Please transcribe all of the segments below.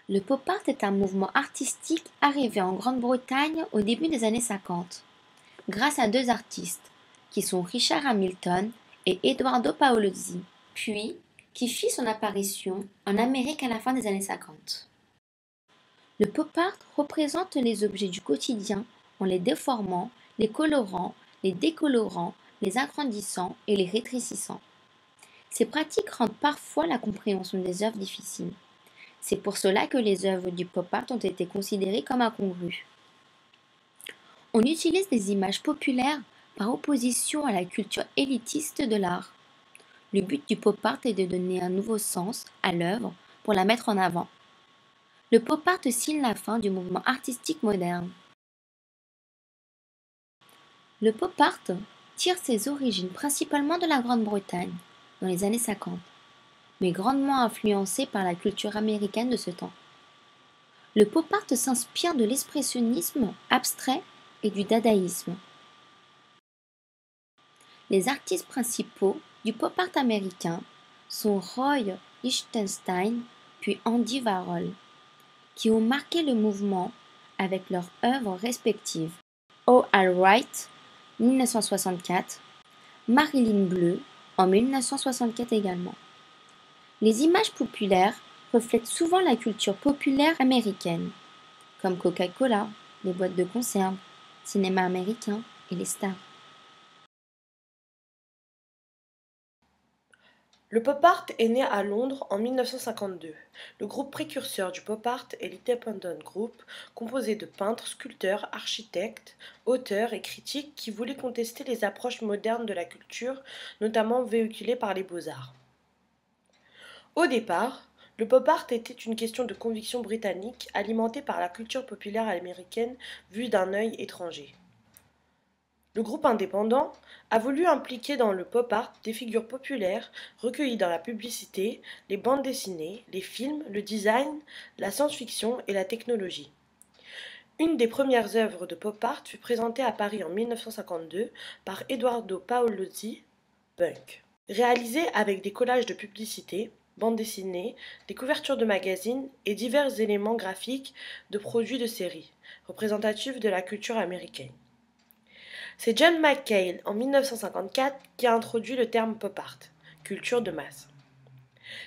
Le pop art est un mouvement artistique arrivé en Grande-Bretagne au début des années 50, grâce à deux artistes, qui sont Richard Hamilton et Edoardo Paolozzi, puis qui fit son apparition en Amérique à la fin des années 50. Le pop art représente les objets du quotidien en les déformant, les colorant, les décolorant, les agrandissant et les rétrécissant. Ces pratiques rendent parfois la compréhension des œuvres difficile. C'est pour cela que les œuvres du pop art ont été considérées comme incongrues. On utilise des images populaires par opposition à la culture élitiste de l'art. Le but du pop art est de donner un nouveau sens à l'œuvre pour la mettre en avant. Le pop art signe la fin du mouvement artistique moderne. Le pop art tire ses origines principalement de la Grande-Bretagne, dans les années 50, mais grandement influencé par la culture américaine de ce temps. Le pop art s'inspire de l'expressionnisme abstrait et du dadaïsme. Les artistes principaux du pop art américain sont Roy Lichtenstein puis Andy Warhol, qui ont marqué le mouvement avec leurs œuvres respectives. O. Al Wright, 1964, Marilyn Bleu, en 1964 également. Les images populaires reflètent souvent la culture populaire américaine, comme Coca-Cola, les boîtes de conserve, cinéma américain et les stars. Le pop art est né à Londres en 1952. Le groupe précurseur du pop art est l'Independent Group, composé de peintres, sculpteurs, architectes, auteurs et critiques qui voulaient contester les approches modernes de la culture, notamment véhiculées par les beaux-arts. Au départ, le pop art était une question de conviction britannique alimentée par la culture populaire américaine vue d'un œil étranger. Le groupe indépendant a voulu impliquer dans le pop art des figures populaires recueillies dans la publicité, les bandes dessinées, les films, le design, la science-fiction et la technologie. Une des premières œuvres de pop art fut présentée à Paris en 1952 par Edoardo Paolozzi, Punk. Réalisée avec des collages de publicité, bandes dessinées, des couvertures de magazines et divers éléments graphiques de produits de série, représentatifs de la culture américaine. C'est John McCain, en 1954, qui a introduit le terme pop art, culture de masse.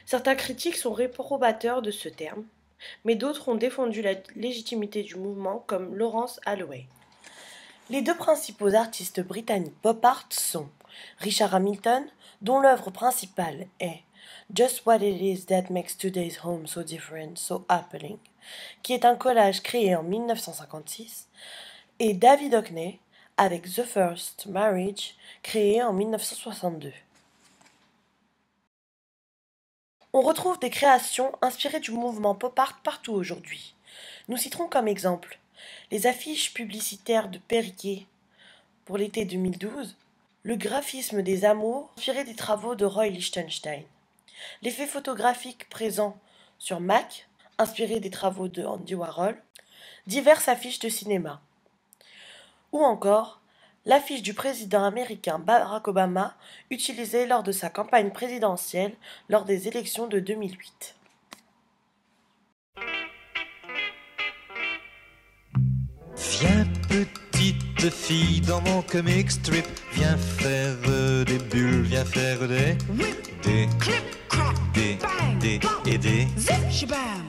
Certains critiques sont réprobateurs de ce terme, mais d'autres ont défendu la légitimité du mouvement, comme Laurence Holloway. Les deux principaux artistes britanniques pop art sont Richard Hamilton, dont l'œuvre principale est Just What It Is That Makes Today's Home So Different, So Appealing, qui est un collage créé en 1956, et David Hockney, avec The First Marriage, créé en 1962. On retrouve des créations inspirées du mouvement pop art partout aujourd'hui. Nous citerons comme exemple les affiches publicitaires de Perrier pour l'été 2012, le graphisme des amours inspiré des travaux de Roy Lichtenstein, l'effet photographique présent sur Mac, inspiré des travaux de Andy Warhol, diverses affiches de cinéma, ou encore l'affiche du président américain Barack Obama utilisée lors de sa campagne présidentielle lors des élections de 2008. Viens petite fille dans mon comic strip, viens faire des bulles, viens faire des Clip, clop, bang, bang, et des zip, shabam.